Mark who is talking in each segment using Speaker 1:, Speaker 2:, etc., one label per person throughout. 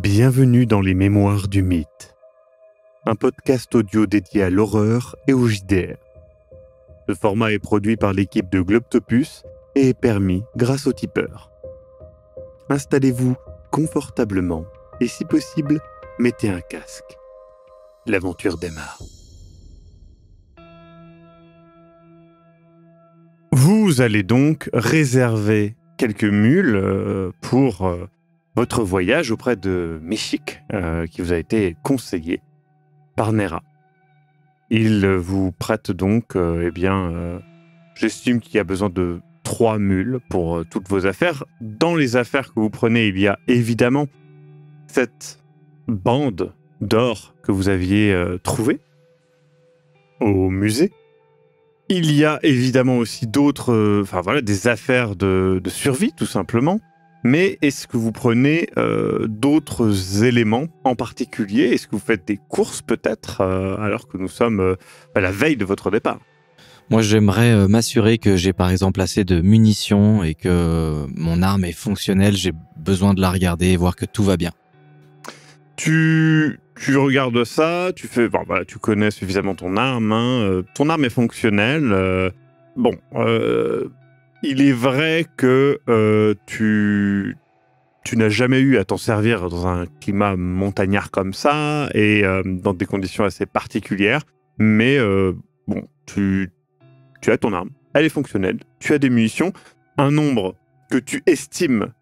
Speaker 1: Bienvenue dans les Mémoires du Mythe, un podcast audio dédié à l'horreur et au JDR. Ce format est produit par l'équipe de Globtopus et est permis grâce au tipeur. Installez-vous confortablement et si possible, mettez un casque. L'aventure démarre. Vous allez donc réserver quelques mules pour votre voyage auprès de Meshik, qui vous a été conseillé par Nera. Il vous prête donc, j'estime qu'il y a besoin de 3 mules pour toutes vos affaires. Dans les affaires que vous prenez, il y a évidemment cette bande d'or que vous aviez trouvée au musée. Il y a évidemment aussi d'autres, des affaires de survie, tout simplement. Mais est-ce que vous prenez d'autres éléments en particulier? Est-ce que vous faites des courses peut-être, alors que nous sommes à la veille de votre départ?
Speaker 2: Moi, j'aimerais m'assurer que j'ai par exemple assez de munitions et que mon arme est fonctionnelle. J'ai besoin de la regarder et voir que tout va bien.
Speaker 1: Tu regardes ça, tu connais suffisamment ton arme, ton arme est fonctionnelle. Il est vrai que tu n'as jamais eu à t'en servir dans un climat montagnard comme ça et dans des conditions assez particulières, mais tu as ton arme, elle est fonctionnelle, tu as des munitions, un nombre que tu estimes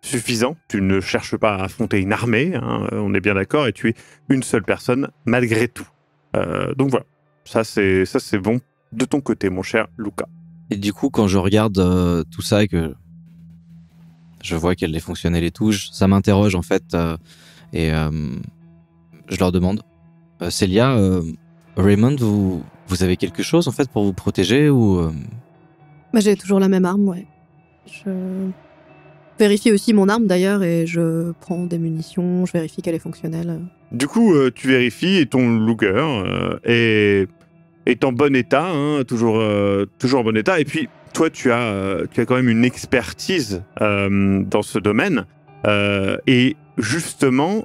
Speaker 1: suffisant. Tu ne cherches pas à affronter une armée, on est bien d'accord, et tu es une seule personne malgré tout. Donc voilà, ça c'est bon de ton côté, mon cher Luca.
Speaker 2: Et du coup, quand je regarde tout ça et que je vois qu'elle est fonctionnelle et tout, ça m'interroge en fait, et je leur demande, Célia, Raymond, vous avez quelque chose en fait pour vous protéger ou
Speaker 3: J'ai toujours la même arme, ouais. Je vérifie aussi mon arme d'ailleurs et je prends des munitions, je vérifie qu'elle est fonctionnelle.
Speaker 1: Du coup, tu vérifies et ton Luger est en bon état, toujours en bon état. Et puis, toi, tu as quand même une expertise dans ce domaine. Et justement,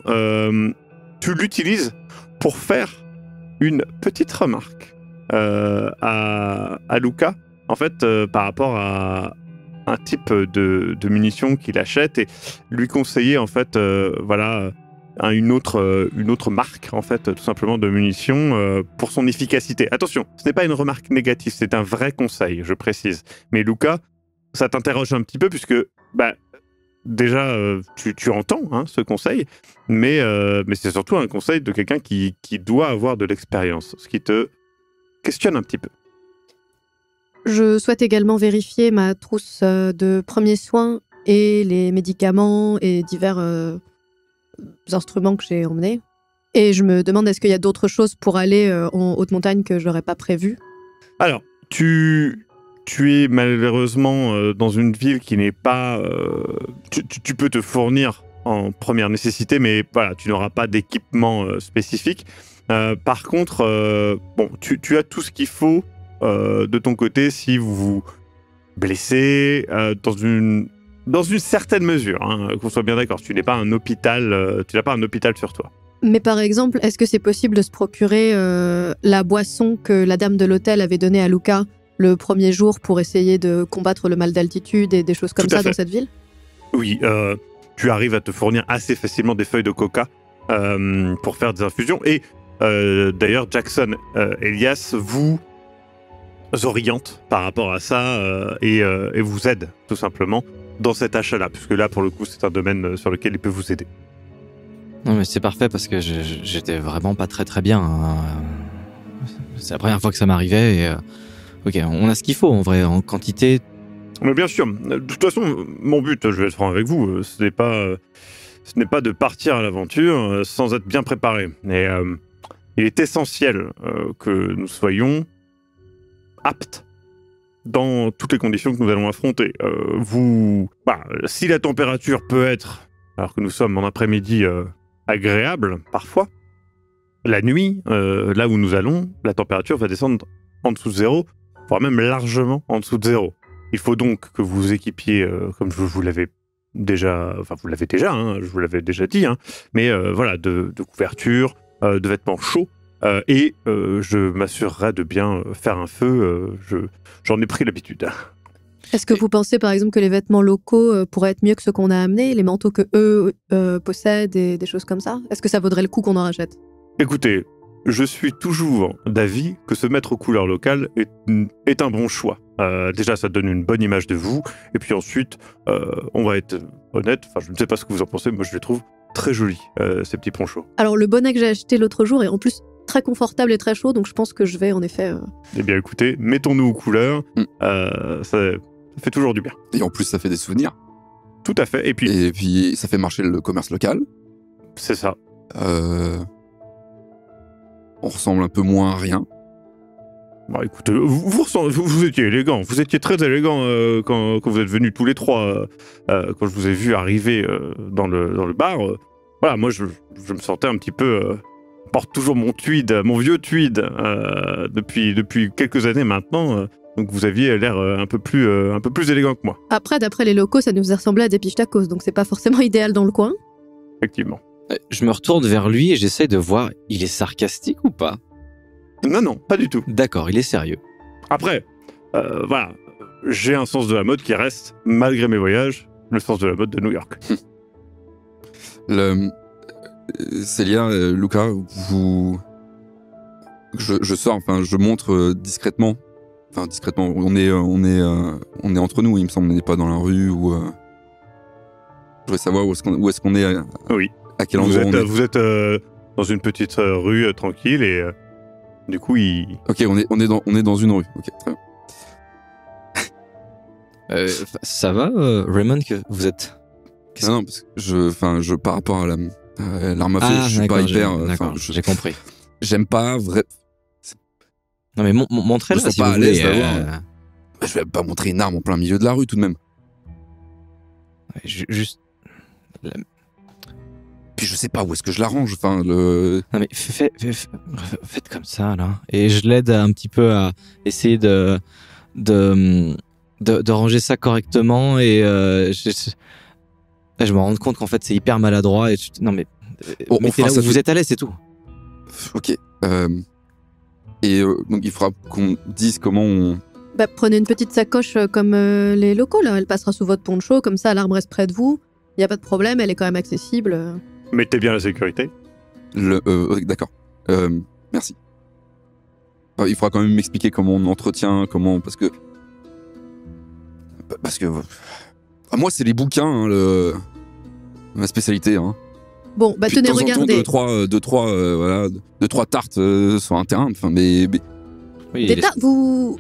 Speaker 1: tu l'utilises pour faire une petite remarque à Luca, en fait, par rapport à un type de munitions qu'il achète et lui conseiller en fait une autre marque en fait tout simplement de munitions pour son efficacité. Attention, ce n'est pas une remarque négative, c'est un vrai conseil, je précise. Mais Luca, ça t'interroge un petit peu puisque déjà tu entends ce conseil, mais c'est surtout un conseil de quelqu'un qui doit avoir de l'expérience, ce qui te questionne un petit peu.
Speaker 3: Je souhaite également vérifier ma trousse de premiers soins et les médicaments et divers instruments que j'ai emmenés. Et je me demande, est-ce qu'il y a d'autres choses pour aller en haute montagne que je n'aurais pas prévues? Alors,
Speaker 1: tu es malheureusement dans une ville qui n'est pas... Tu peux te fournir en première nécessité, mais voilà, tu n'auras pas d'équipement spécifique. Par contre, tu as tout ce qu'il faut de ton côté si vous vous blessez dans une certaine mesure, qu'on soit bien d'accord. Tu n'es pas un hôpital, tu n'as pas un hôpital sur toi.
Speaker 3: Mais par exemple, est-ce que c'est possible de se procurer la boisson que la dame de l'hôtel avait donnée à Luca le premier jour pour essayer de combattre le mal d'altitude et des choses comme ça dans cette ville? Oui,
Speaker 1: tu arrives à te fournir assez facilement des feuilles de coca pour faire des infusions. Et d'ailleurs, Jackson, Elias, vous oriente par rapport à ça et vous aide tout simplement dans cet achat-là, puisque là, pour le coup, c'est un domaine sur lequel il peut vous aider.
Speaker 2: Non, mais c'est parfait parce que j'étais vraiment pas très très bien. C'est la première fois que ça m'arrivait et ok, on a ce qu'il faut en vrai, en quantité.
Speaker 1: Mais bien sûr, de toute façon, mon but, je vais être franc avec vous, ce n'est pas de partir à l'aventure sans être bien préparé. Et il est essentiel que nous soyons aptes dans toutes les conditions que nous allons affronter. Si la température peut être, alors que nous sommes en après-midi, agréable parfois, la nuit, là où nous allons, la température va descendre en dessous de 0, voire même largement en dessous de 0. Il faut donc que vous équipiez, comme je vous l'avais déjà, enfin vous l'avez déjà, hein, je vous l'avais déjà dit, hein, mais voilà, de couverture, de vêtements chauds, et je m'assurerai de bien faire un feu. J'en ai pris l'habitude.
Speaker 3: Est-ce que vous pensez par exemple que les vêtements locaux pourraient être mieux que ceux qu'on a amenés, les manteaux que eux possèdent et des choses comme ça? Est-ce que ça vaudrait le coup qu'on en rachète?
Speaker 1: Écoutez, je suis toujours d'avis que se mettre aux couleurs locales est un bon choix. Déjà, ça donne une bonne image de vous. Et puis ensuite, on va être honnête, je ne sais pas ce que vous en pensez, moi je les trouve très jolis, ces petits ponchos.
Speaker 3: Alors le bonnet que j'ai acheté l'autre jour est en plus très confortable et très chaud, donc je pense que je vais en effet...
Speaker 1: Eh bien écoutez, mettons-nous aux couleurs, ça fait toujours du bien.
Speaker 4: Et en plus, ça fait des souvenirs.
Speaker 1: Tout à fait, et puis
Speaker 4: ça fait marcher le commerce local.
Speaker 1: C'est ça.
Speaker 4: On ressemble un peu moins à rien.
Speaker 1: Bon, écoutez, vous étiez élégant. Vous étiez très élégant quand vous êtes venus tous les trois. Quand je vous ai vu arriver dans le bar. Voilà, moi, je me sentais un petit peu... Je porte toujours mon tweed, mon vieux tweed, depuis quelques années maintenant. Donc vous aviez l'air un peu plus élégant que moi.
Speaker 3: Après, d'après les locaux, ça nous faisait ressembler à des piches tacos, donc c'est pas forcément idéal dans le coin.
Speaker 1: Effectivement.
Speaker 2: Je me retourne vers lui et j'essaie de voir, il est sarcastique ou pas?
Speaker 1: Non, pas du tout.
Speaker 2: D'accord, il est sérieux.
Speaker 1: Après, voilà, j'ai un sens de la mode qui reste, malgré mes voyages, le sens de la mode de New York.
Speaker 4: Célia, Luca, je sors, je montre discrètement. Enfin, discrètement, on est entre nous, il me semble, on n'est pas dans la rue ou... Je voudrais savoir où est-ce qu'on est.
Speaker 1: Oui.
Speaker 4: À quel endroit
Speaker 1: vous êtes dans une petite rue tranquille et du coup
Speaker 4: Ok, on est dans une rue. Ok, très bien.
Speaker 2: Ça va, Raymond, que vous êtes...
Speaker 4: Non, parce que par rapport à l'arme à feu, je suis pas hyper...
Speaker 2: J'ai compris.
Speaker 4: J'aime pas
Speaker 2: Non mais montrez-la si vous voulez.
Speaker 4: Je vais pas montrer une arme en plein milieu de la rue tout de même.
Speaker 2: Juste...
Speaker 4: Puis je sais pas où est-ce que je l'arrange. Non
Speaker 2: mais faites comme ça là. Et je l'aide un petit peu à essayer de ranger ça correctement et je me rends compte qu'en fait c'est hyper maladroit et non mais mettez là où vous êtes à l'aise, c'est tout.
Speaker 4: Ok. Donc il faudra qu'on dise comment on...
Speaker 3: Prenez une petite sacoche comme les locaux là. Elle passera sous votre poncho, comme ça l'arme reste près de vous. Il y a pas de problème, elle est quand même accessible.
Speaker 1: Mettez bien la sécurité.
Speaker 4: D'accord. Merci. Il faudra quand même m'expliquer comment on entretient, parce que moi c'est les bouquins, ma spécialité. Hein.
Speaker 3: Bon, tenez, regardez.
Speaker 4: Deux, trois tartes sur un terrain. Mais...
Speaker 2: Oui,
Speaker 3: des tartes. Vous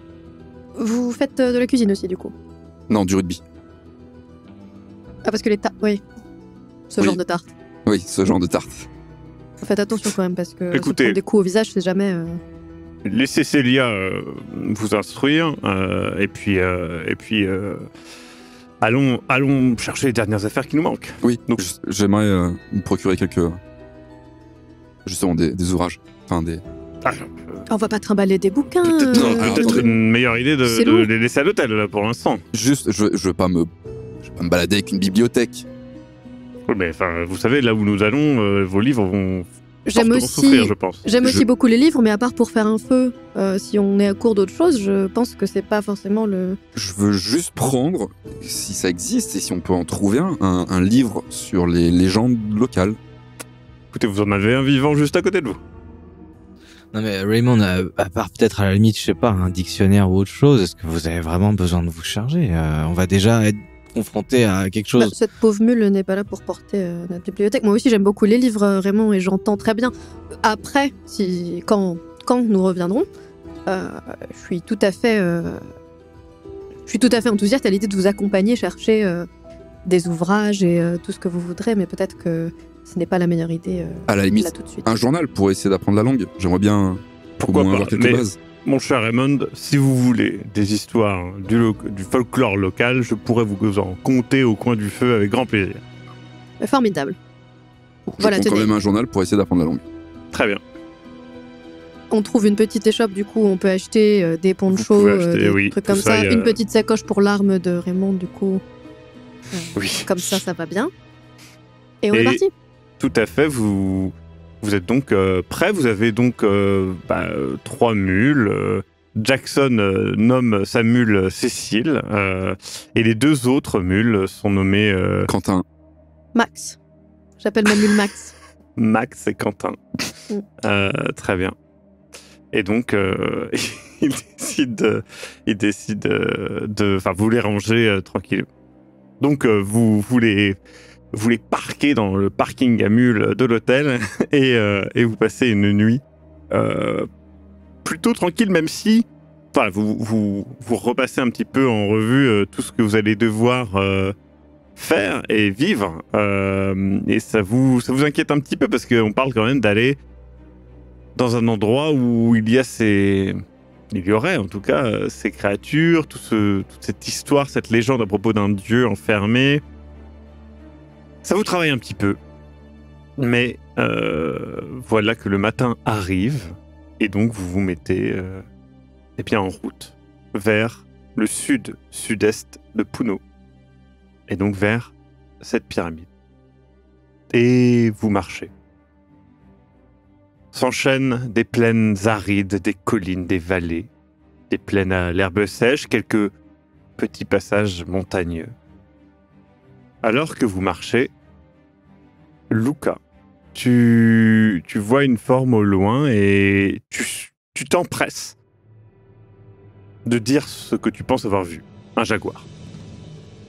Speaker 3: faites de la cuisine aussi du coup?
Speaker 4: Non, du rugby.
Speaker 3: Ah, parce que les tartes, oui. Ce genre de tarte.
Speaker 4: Oui, ce genre de tarte.
Speaker 3: Faites attention quand même, parce que
Speaker 1: écoutez,
Speaker 3: prendre des coups au visage, c'est jamais...
Speaker 1: Laissez Célia vous instruire, et puis allons chercher les dernières affaires qui nous manquent.
Speaker 4: Oui, donc j'aimerais me procurer justement des ouvrages.
Speaker 3: On va pas trimballer des bouquins.
Speaker 1: Peut-être une meilleure idée de les laisser à l'hôtel, là, pour l'instant.
Speaker 4: Juste, je veux pas me balader avec une bibliothèque.
Speaker 1: Oui, mais vous savez, là où nous allons, vos livres vont souffrir, je pense.
Speaker 3: J'aime aussi beaucoup les livres, mais à part pour faire un feu, si on est à court d'autre chose, je pense que c'est pas forcément le...
Speaker 4: Je veux juste prendre, si ça existe, et si on peut en trouver un livre sur les légendes locales.
Speaker 1: Écoutez, vous en avez un vivant juste à côté de vous.
Speaker 2: Non mais Raymond, à part peut-être à la limite, je sais pas, un dictionnaire ou autre chose, est-ce que vous avez vraiment besoin de vous charger? On va déjà être confronté à quelque chose.
Speaker 3: Cette pauvre mule n'est pas là pour porter notre bibliothèque. Moi aussi, j'aime beaucoup les livres, Raymond, et j'entends très bien. Après, quand nous reviendrons, je suis tout à fait enthousiaste à l'idée de vous accompagner chercher des ouvrages et tout ce que vous voudrez, mais peut-être que ce n'est pas la meilleure idée
Speaker 4: à la limite,
Speaker 3: là tout de suite.
Speaker 4: Un journal pour essayer d'apprendre la langue. J'aimerais bien avoir quelques bases.
Speaker 1: Mon cher Raymond, si vous voulez des histoires du folklore local, je pourrais vous en conter au coin du feu avec grand plaisir.
Speaker 3: Formidable.
Speaker 4: Je prends quand même un journal pour essayer d'apprendre la langue.
Speaker 1: Très bien.
Speaker 3: On trouve une petite échoppe, du coup, on peut acheter des ponchos, des trucs comme ça. Une petite sacoche pour l'arme de Raymond, du coup.
Speaker 1: Oui.
Speaker 3: Comme ça va bien. Et on
Speaker 1: Et-
Speaker 3: est parti.
Speaker 1: Tout à fait, vous êtes donc prêts, vous avez donc 3 mules. Jackson nomme sa mule Cécile, et les 2 autres mules sont nommées
Speaker 4: Quentin.
Speaker 3: Max. J'appelle ma mule Max.
Speaker 1: Max et Quentin.
Speaker 3: Mm.
Speaker 1: Très bien. Et donc, il décide de... Enfin, vous les rangez tranquille. Donc, vous les parquez dans le parking à mules de l'hôtel et vous passez une nuit plutôt tranquille, même si enfin, vous repassez un petit peu en revue tout ce que vous allez devoir faire et vivre. Et ça vous inquiète un petit peu parce qu'on parle quand même d'aller dans un endroit où il y aurait en tout cas ces créatures, toute cette histoire, cette légende à propos d'un dieu enfermé. Ça vous travaille un petit peu. Mais voilà que le matin arrive et donc vous vous mettez en route vers le sud-est de Puno et donc vers cette pyramide. Et vous marchez. S'enchaînent des plaines arides, des collines, des vallées, des plaines à l'herbe sèche, quelques petits passages montagneux. Alors que vous marchez, Luca, tu vois une forme au loin et tu t'empresses de dire ce que tu penses avoir vu. Un jaguar.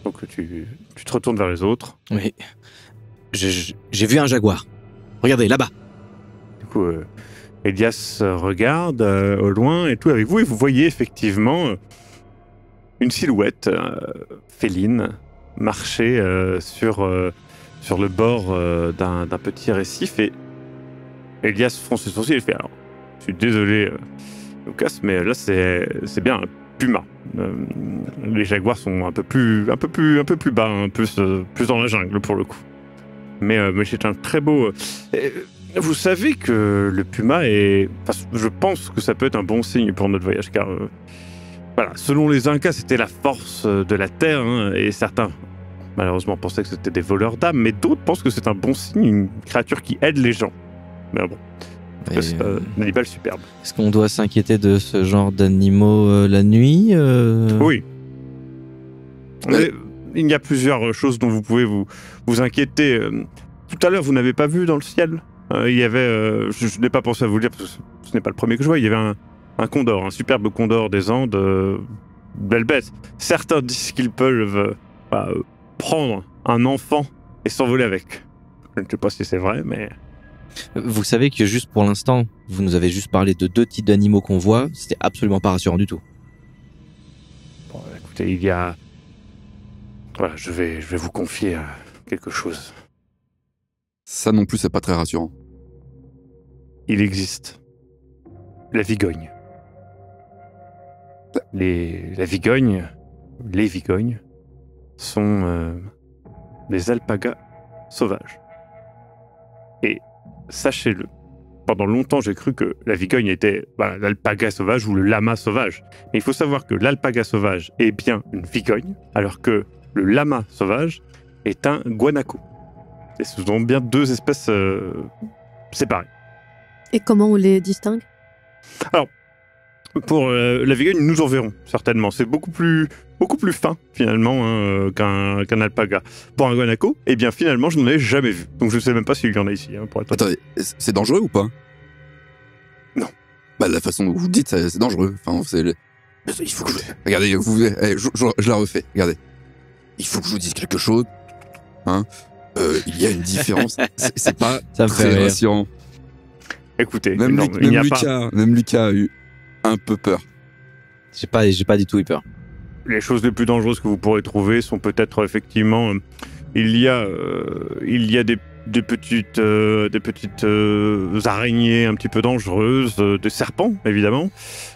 Speaker 1: Donc tu te retournes vers les autres.
Speaker 2: Oui. J'ai vu un jaguar. Regardez, là-bas.
Speaker 1: Du coup, Elias regarde au loin et tout avec vous, et vous voyez effectivement une silhouette féline marcher sur le bord d'un petit récif, et Elias fronce ses sourcils et fait « Alors, je suis désolé, Lucas, mais là c'est bien un puma. Les jaguars sont un peu plus bas, plus dans la jungle pour le coup. Mais c'est un très beau... vous savez que le puma est... Enfin, je pense que ça peut être un bon signe pour notre voyage, car... voilà, selon les Incas, c'était la force de la terre, hein, et certains, malheureusement, pensaient que c'était des voleurs d'âmes, mais d'autres pensent que c'est un bon signe, une créature qui aide les gens. Mais bon, c'est un animal superbe.
Speaker 2: Est-ce qu'on doit s'inquiéter de ce genre d'animaux la nuit
Speaker 1: Oui. Mais il y a plusieurs choses dont vous pouvez vous inquiéter. Tout à l'heure, vous n'avez pas vu dans le ciel. Il y avait... je n'ai pas pensé à vous le dire, parce que ce n'est pas le premier que je vois. Il y avait un condor, un superbe condor des Andes. Belle bête. Certains disent qu'ils peuvent prendre un enfant et s'envoler avec. Je ne sais pas si c'est vrai, mais...
Speaker 2: Vous savez que juste pour l'instant, vous nous avez juste parlé de 2 types d'animaux qu'on voit. C'était absolument pas rassurant du tout.
Speaker 1: Bon, écoutez, il y a... Voilà, je vais vous confier quelque chose.
Speaker 4: Ça non plus, c'est pas très rassurant.
Speaker 1: Il existe la vigogne. Les vigognes sont des alpagas sauvages. Et sachez-le, pendant longtemps j'ai cru que la vigogne était l'alpaga sauvage ou le lama sauvage. Mais il faut savoir que l'alpaga sauvage est bien une vigogne, alors que le lama sauvage est un guanaco. Et ce sont bien 2 espèces séparées.
Speaker 3: Et comment on les distingue?
Speaker 1: Pour la vigogne, nous en verrons certainement. C'est beaucoup plus fin finalement qu'un alpaga. Pour un guanaco, eh bien finalement je n'en ai jamais vu. Donc je ne sais même pas s'il y en a ici. Pour être...
Speaker 4: Attendez, c'est dangereux ou pas?
Speaker 1: Non.
Speaker 4: Bah la façon dont vous le dites, c'est dangereux. Enfin, il faut que regardez, je la refais. Regardez. Il faut que je vous dise quelque chose. Hein. Il y a une différence. C'est pas
Speaker 2: Ça me fait
Speaker 4: très
Speaker 2: rire.
Speaker 4: rassurant.
Speaker 1: Écoutez,
Speaker 4: Même,
Speaker 1: non, il n'y a pas...
Speaker 4: même Lucas a eu un peu peur.
Speaker 2: J'ai pas du tout eu peur.
Speaker 1: Les choses les plus dangereuses que vous pourrez trouver sont peut-être effectivement... il y a des petites araignées un petit peu dangereuses, des serpents évidemment,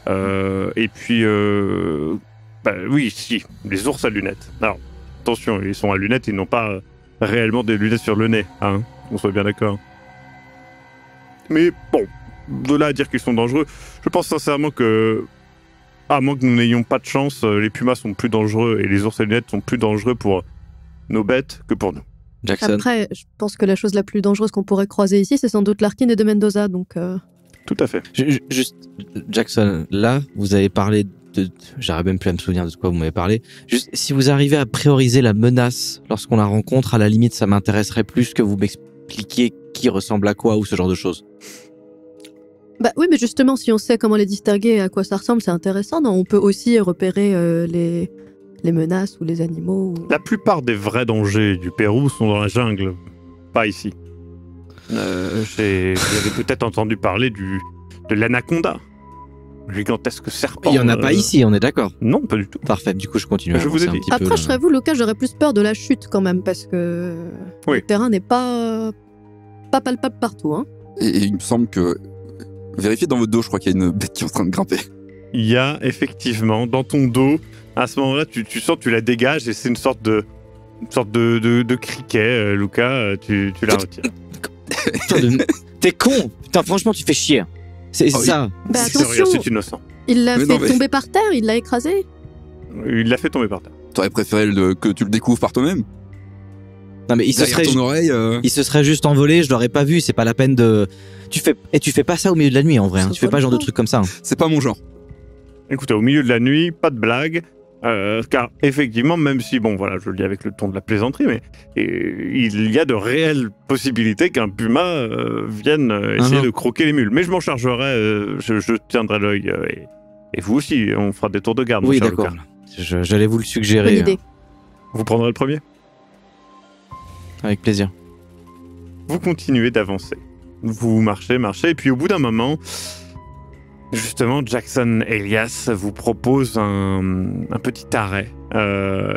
Speaker 1: et puis oui, si, les ours à lunettes. Alors attention, ils sont à lunettes, ils n'ont pas réellement des lunettes sur le nez, hein, on soit bien d'accord. Mais bon, de là à dire qu'ils sont dangereux, je pense sincèrement que, à moins que nous n'ayons pas de chance, les pumas sont plus dangereux et les ours à lunettes sont plus dangereux pour nos bêtes que pour nous.
Speaker 2: Jackson.
Speaker 3: Après, je pense que la chose la plus dangereuse qu'on pourrait croiser ici, c'est sans doute Larkin et de Mendoza, donc...
Speaker 1: Tout à fait.
Speaker 2: Juste, Jackson, là, vous avez parlé de... J'arrive même plus à me souvenir de quoi vous m'avez parlé. Juste, si vous arrivez à prioriser la menace lorsqu'on la rencontre, à la limite, ça m'intéresserait plus que vous m'expliquiez qui ressemble à quoi ou ce genre de choses.
Speaker 3: Bah oui, mais justement, si on sait comment les distinguer et à quoi ça ressemble, c'est intéressant, non? On peut aussi repérer les menaces ou les animaux.
Speaker 1: La plupart des vrais dangers du Pérou sont dans la jungle, pas ici. Vous avez peut-être entendu parler de l'anaconda, gigantesque serpent.
Speaker 2: Il y en a pas ici, on est d'accord.
Speaker 1: Non, pas du tout.
Speaker 2: Parfait, du coup je continue.
Speaker 1: Je vous ai dit.
Speaker 3: Après, je serais vous, Lucas, j'aurais plus peur de la chute quand même, parce que
Speaker 1: Oui.
Speaker 3: le terrain n'est pas palpable partout. Hein.
Speaker 4: Et il me semble que... Vérifiez dans votre dos, je crois qu'il y a une bête qui est en train de grimper.
Speaker 1: Il y a effectivement dans ton dos, à ce moment-là, tu sens que tu la dégages et c'est une sorte de criquet, Lucas, tu la retires.
Speaker 2: T'es con. Putain, franchement, tu fais chier. C'est ça.
Speaker 3: Bah
Speaker 1: C'est rien,
Speaker 3: attention,
Speaker 1: c'est innocent.
Speaker 3: il l'a
Speaker 4: Mais
Speaker 3: fait
Speaker 4: non, mais-
Speaker 3: tomber par terre, il l'a écrasé.
Speaker 1: Il l'a fait tomber par terre.
Speaker 4: T'aurais préféré que tu le découvres par toi-même?
Speaker 2: Non mais il se
Speaker 4: Derrière
Speaker 2: serait
Speaker 4: ton oreille
Speaker 2: il se serait juste envolé, je l'aurais pas vu, c'est pas la peine de tu fais pas ça au milieu de la nuit en vrai, hein.
Speaker 3: C'est
Speaker 2: Tu fais
Speaker 3: pas
Speaker 2: pas
Speaker 3: le
Speaker 2: ce genre de
Speaker 3: temps.
Speaker 2: trucs comme ça. Hein.
Speaker 4: C'est pas mon genre.
Speaker 1: Écoutez, au milieu de la nuit, pas de blague, car effectivement, même si, bon voilà, je le dis avec le ton de la plaisanterie, mais il y a de réelles possibilités qu'un puma vienne essayer de croquer les mules. Mais je m'en chargerai, je tiendrai l'œil, et vous aussi, on fera des tours de garde. mon
Speaker 2: Oui,
Speaker 1: cher
Speaker 2: d'accord.
Speaker 1: Lucas.
Speaker 2: J'allais vous le
Speaker 3: Bonne
Speaker 2: suggérer
Speaker 3: idée.
Speaker 1: Vous prendrez le premier.
Speaker 2: avec plaisir.
Speaker 1: Vous continuez d'avancer. Vous marchez, et puis au bout d'un moment, justement, Jackson Elias vous propose un petit arrêt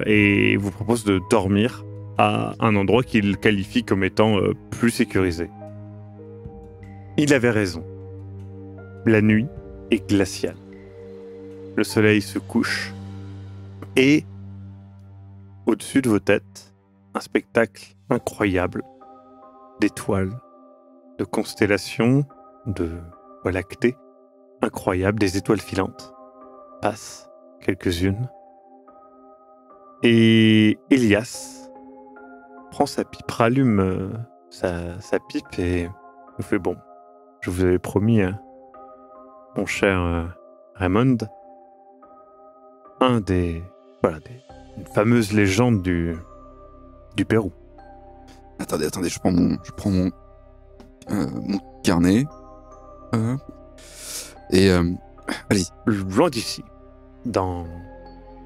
Speaker 1: et vous propose de dormir à un endroit qu'il qualifie comme étant plus sécurisé. Il avait raison. La nuit est glaciale. Le soleil se couche et au-dessus de vos têtes, un spectacle incroyable d'étoiles, de constellations, de voies lactées incroyables, des étoiles filantes passent quelques-unes. Et Elias prend sa pipe, rallume sa pipe et nous fait bon. Je vous avais promis, mon cher Raymond, une fameuse légende du Pérou.
Speaker 4: Attendez, je prends mon carnet. Allez-y.
Speaker 1: Loin d'ici, dans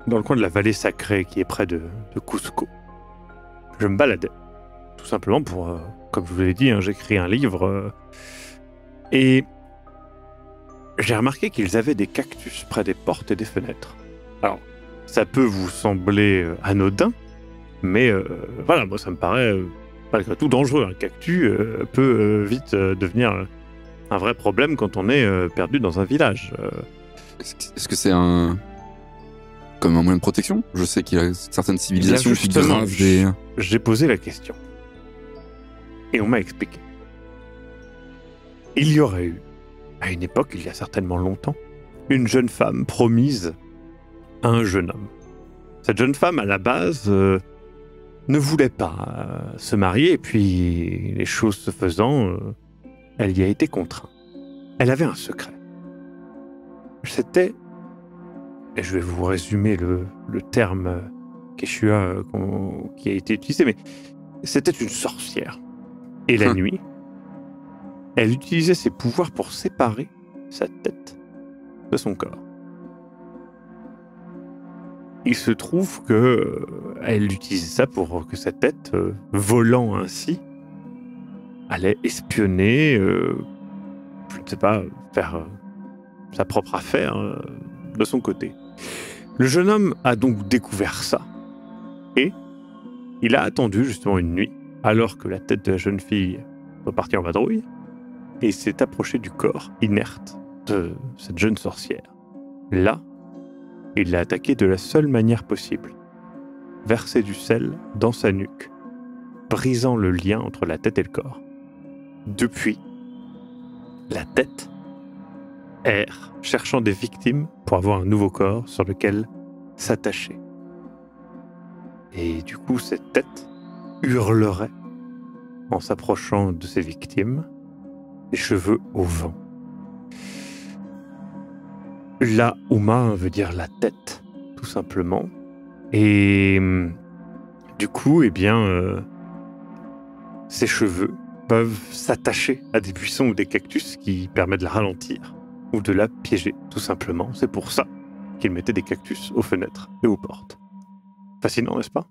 Speaker 1: le coin de la vallée sacrée qui est près de Cusco, je me baladais, tout simplement pour, comme je vous l'ai dit, j'écris un livre, et j'ai remarqué qu'ils avaient des cactus près des portes et des fenêtres. Alors, ça peut vous sembler anodin, mais voilà, moi ça me paraît malgré tout dangereux. Un cactus peut vite devenir un vrai problème quand on est perdu dans un village.
Speaker 4: Est-ce que c'est comme un moyen de protection? Je sais qu'il y a certaines civilisations qui
Speaker 1: justement,
Speaker 4: gravent des...
Speaker 1: J'ai posé la question. Et on m'a expliqué. Il y aurait eu, à une époque, il y a certainement longtemps, une jeune femme promise à un jeune homme. Cette jeune femme, à la base, ne voulait pas se marier, et puis, les choses se faisant, elle y a été contrainte. Elle avait un secret. C'était, et je vais vous résumer le terme Quechua qui a été utilisé, mais c'était une sorcière. Et la nuit, elle utilisait ses pouvoirs pour séparer sa tête de son corps. Il se trouve que elle utilisait ça pour que sa tête, volant ainsi, allait espionner, je ne sais pas, faire sa propre affaire de son côté. Le jeune homme a donc découvert ça. Et il a attendu justement une nuit, alors que la tête de la jeune fille repartit en vadrouille, et s'est approché du corps inerte de cette jeune sorcière. Là, il l'a attaqué de la seule manière possible. Verser du sel dans sa nuque, brisant le lien entre la tête et le corps. Depuis, la tête erre, cherchant des victimes pour avoir un nouveau corps sur lequel s'attacher. Et du coup, cette tête hurlerait en s'approchant de ses victimes, les cheveux au vent. La Uma veut dire la tête, tout simplement. Et du coup, ses cheveux peuvent s'attacher à des buissons ou des cactus qui permettent de la ralentir ou de la piéger, tout simplement. C'est pour ça qu'ils mettaient des cactus aux fenêtres et aux portes. Fascinant, n'est-ce pas ?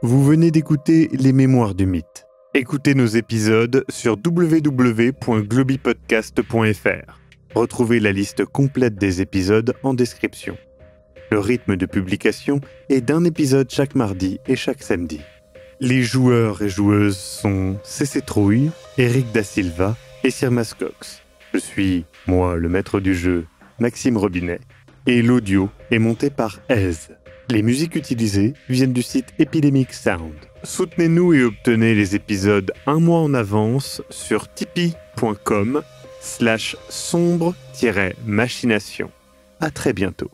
Speaker 1: Vous venez d'écouter Les Mémoires du Mythe. Écoutez nos épisodes sur www.globipodcast.fr. Retrouvez la liste complète des épisodes en description. Le rythme de publication est d'un épisode chaque mardi et chaque samedi. Les joueurs et joueuses sont CC Trouille, Eric Da Silva et Sirmas Cox. Je suis, moi, le maître du jeu, Maxime Robinet, et l'audio est monté par Aise. Les musiques utilisées viennent du site Epidemic Sound. Soutenez-nous et obtenez les épisodes un mois en avance sur tipeee.com/sombre-machination. À très bientôt.